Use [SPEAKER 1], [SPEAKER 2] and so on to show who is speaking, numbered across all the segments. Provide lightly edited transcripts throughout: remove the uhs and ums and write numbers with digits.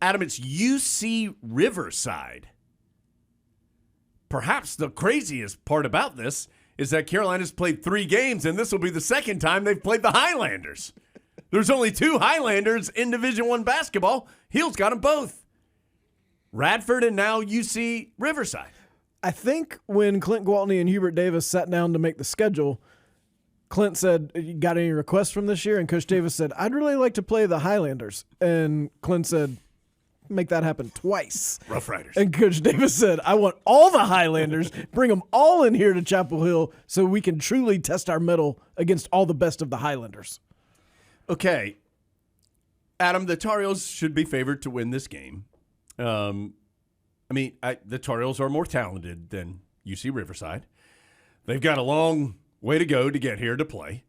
[SPEAKER 1] Adam, it's UC Riverside. Perhaps the craziest part about this is that Carolina's played 3 games, and this will be the second time they've played the Highlanders. There's only 2 Highlanders in Division I basketball. Heel's got them both. Radford and now UC Riverside.
[SPEAKER 2] I think when Clint Gwaltney and Hubert Davis sat down to make the schedule, Clint said, "You got any requests from this year?" And Coach Davis said, "I'd really like to play the Highlanders." And Clint said, "Make that happen twice."
[SPEAKER 1] Rough Riders.
[SPEAKER 2] And Coach Davis said, "I want all the Highlanders, bring them all in here to Chapel Hill so we can truly test our mettle against all the best of the Highlanders."
[SPEAKER 1] Okay. Adam, the Tar Heels should be favored to win this game. The Tar Heels are more talented than UC Riverside. They've got a long way to go to get here to play.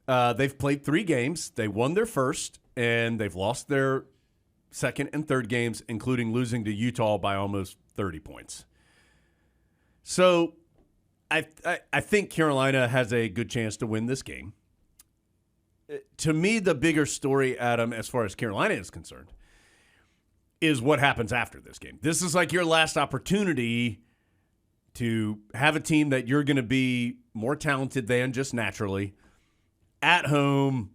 [SPEAKER 1] They've played 3 games. They won their first, and they've lost their second and third games, including losing to Utah by almost 30 points. So I think Carolina has a good chance to win this game. To me, the bigger story, Adam, as far as Carolina is concerned, is what happens after this game. This is like your last opportunity to have a team that you're going to be more talented than just naturally at home.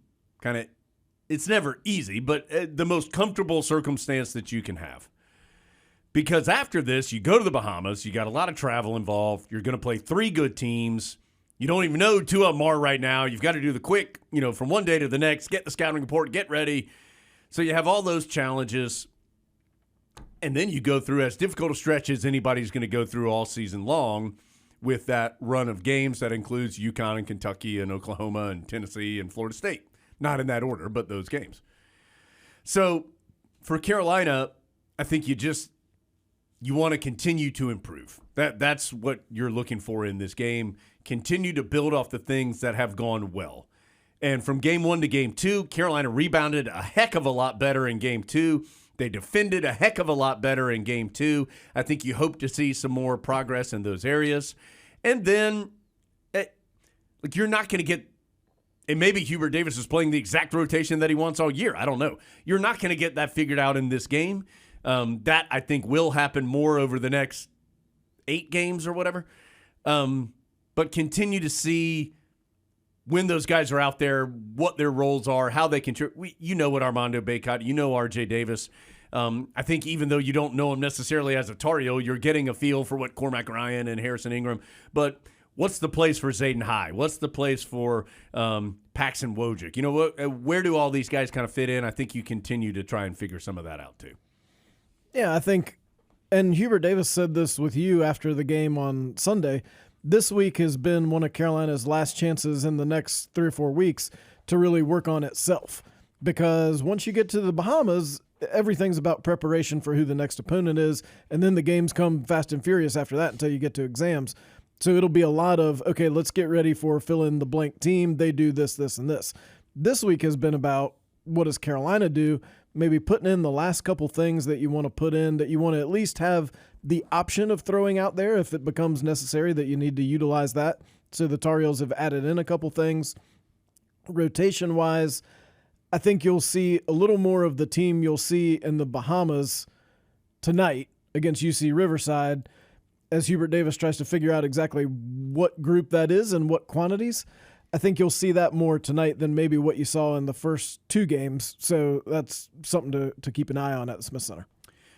[SPEAKER 1] It's never easy, but the most comfortable circumstance that you can have. Because after this, you go to the Bahamas. You got a lot of travel involved. You're going to play 3 good teams. You don't even know 2 of them are right now. You've got to do the quick, from one day to the next, get the scouting report, get ready. So you have all those challenges. And then you go through as difficult a stretch as anybody's going to go through all season long with that run of games that includes UConn and Kentucky and Oklahoma and Tennessee and Florida State. Not in that order, but those games. So for Carolina, I think you want to continue to improve. That's what you're looking for in this game. Continue to build off the things that have gone well. And from game 1 to game 2, Carolina rebounded a heck of a lot better in game 2. They defended a heck of a lot better in game 2. I think you hope to see some more progress in those areas. And then, you're not going to get, and maybe Hubert Davis is playing the exact rotation that he wants all year. I don't know. You're not going to get that figured out in this game. That, I think, will happen more over the next 8 games or whatever. But continue to see when those guys are out there, what their roles are, how they contribute. You know what Armando Bacot, you know R.J. Davis. I think even though you don't know him necessarily as a Tar Heel, you're getting a feel for what Cormac Ryan and Harrison Ingram. But what's the place for Zayden High? What's the place for Paxton Wojcik? Where do all these guys kind of fit in? I think you continue to try and figure some of that out too.
[SPEAKER 2] Yeah, I think, and Hubert Davis said this with you after the game on Sunday, this week has been one of Carolina's last chances in the next 3 or 4 weeks to really work on itself. Because once you get to the Bahamas, everything's about preparation for who the next opponent is, and then the games come fast and furious after that until you get to exams. So it'll be a lot of, okay, let's get ready for fill-in-the-blank team. They do this, this, and this. This week has been about what does Carolina do, maybe putting in the last couple things that you want to put in, that you want to at least have the option of throwing out there if it becomes necessary that you need to utilize that. So the Tar Heels have added in a couple things. Rotation-wise, I think you'll see a little more of the team you'll see in the Bahamas tonight against UC Riverside as Hubert Davis tries to figure out exactly what group that is and what quantities. I think you'll see that more tonight than maybe what you saw in the first 2 games. So that's something to keep an eye on at the Smith Center.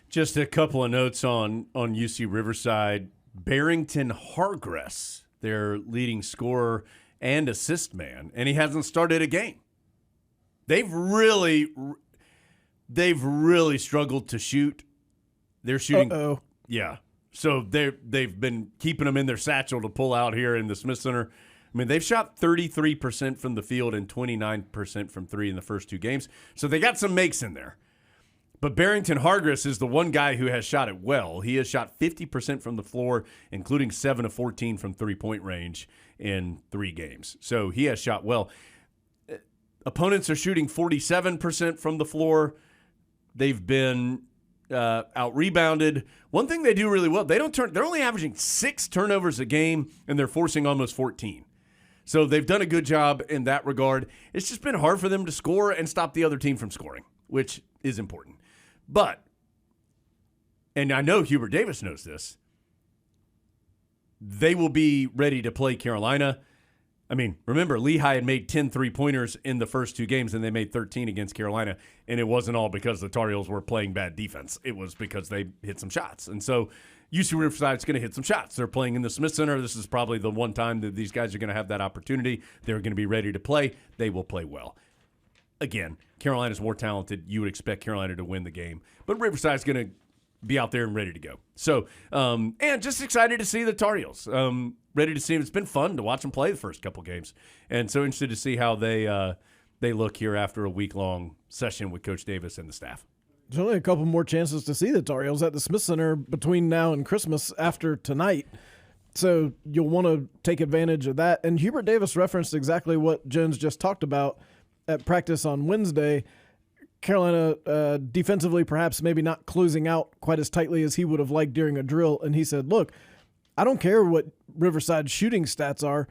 [SPEAKER 1] Just a couple of notes on UC Riverside. Barrington Hargress, their leading scorer and assist man, and he hasn't started a game. They've really struggled to shoot. They're shooting.
[SPEAKER 2] Uh-oh.
[SPEAKER 1] Yeah. So they've been keeping them in their satchel to pull out here in the Smith Center. I mean, they've shot 33% from the field and 29% from 3 in the first 2 games. So they got some makes in there. But Barrington Hargress is the one guy who has shot it well. He has shot 50% from the floor, including 7 of 14 from three-point range in 3 games. So he has shot well. Opponents are shooting 47% from the floor. They've been out-rebounded. One thing they do really well, they're only averaging 6 turnovers a game, and they're forcing almost 14. So they've done a good job in that regard. It's just been hard for them to score and stop the other team from scoring, which is important. But, and I know Hubert Davis knows this, they will be ready to play Carolina. I mean, remember, Lehigh had made 10 3-pointers in the first 2 games, and they made 13 against Carolina, and it wasn't all because the Tar Heels were playing bad defense. It was because they hit some shots. And so UC Riverside's going to hit some shots. They're playing in the Smith Center. This is probably the one time that these guys are going to have that opportunity. They're going to be ready to play. They will play well. Again, Carolina's more talented. You would expect Carolina to win the game. But Riverside's going to be out there and ready to go. So, and just excited to see the Tar Heels. Ready to see them. It's been fun to watch them play the first couple games. And so interested to see how they look here after a week-long session with Coach Davis and the staff.
[SPEAKER 2] There's only a couple more chances to see the Tar Heels at the Smith Center between now and Christmas after tonight. So you'll want to take advantage of that. And Hubert Davis referenced exactly what Jones just talked about at practice on Wednesday. Carolina defensively perhaps maybe not closing out quite as tightly as he would have liked during a drill. And he said, look, I don't care what Riverside's shooting stats are.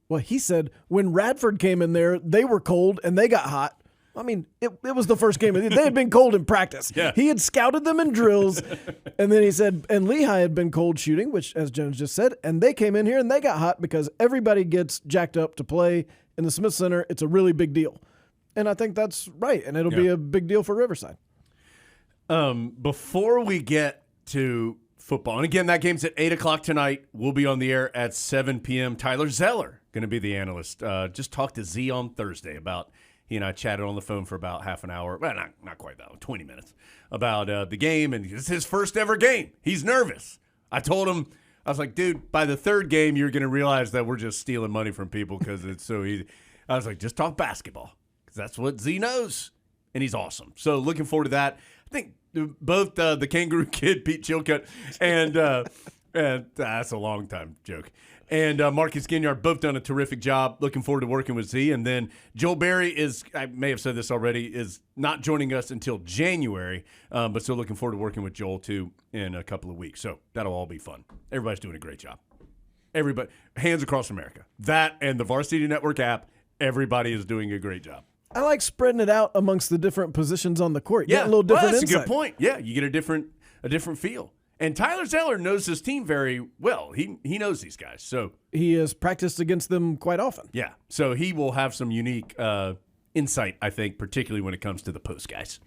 [SPEAKER 2] Well, he said when Radford came in there, they were cold and they got hot. I mean, it was the first game. They had been cold in practice.
[SPEAKER 1] Yeah.
[SPEAKER 2] He had scouted them in drills. And then he said, and Lehigh had been cold shooting, which, as Jones just said, and they came in here and they got hot because everybody gets jacked up to play in the Smith Center. It's a really big deal. And I think that's right, and it'll be a big deal for Riverside.
[SPEAKER 1] Before we get to football, and again, that game's at 8 o'clock tonight. We'll be on the air at 7 p.m. Tyler Zeller going to be the analyst. Just talked to Z on Thursday about – he and I chatted on the phone for about half an hour. Well, not quite that, 20 minutes, about the game, and it's his first ever game. He's nervous. I told him, I was like, dude, by the third game, you're going to realize that we're just stealing money from people because it's so easy. I was like, just talk basketball because that's what Z knows, and he's awesome. So looking forward to that. I think both the Kangaroo Kid, Pete Chilcutt, and that's a long time joke, and Marcus Ginyard both done a terrific job. Looking forward to working with Z. And then Joel Berry is, I may have said this already, is not joining us until January, but still looking forward to working with Joel, too, in a couple of weeks. So that'll all be fun. Everybody's doing a great job. Everybody, hands across America. That and the Varsity Network app, everybody is doing a great job.
[SPEAKER 2] I like spreading it out amongst the different positions on the court. Get a little different
[SPEAKER 1] that's
[SPEAKER 2] insight.
[SPEAKER 1] a good point. Yeah, you get a different feel. And Tyler Zeller knows his team very well. He knows these guys. So
[SPEAKER 2] he has practiced against them quite often.
[SPEAKER 1] Yeah. So he will have some unique insight, I think, particularly when it comes to the post guys.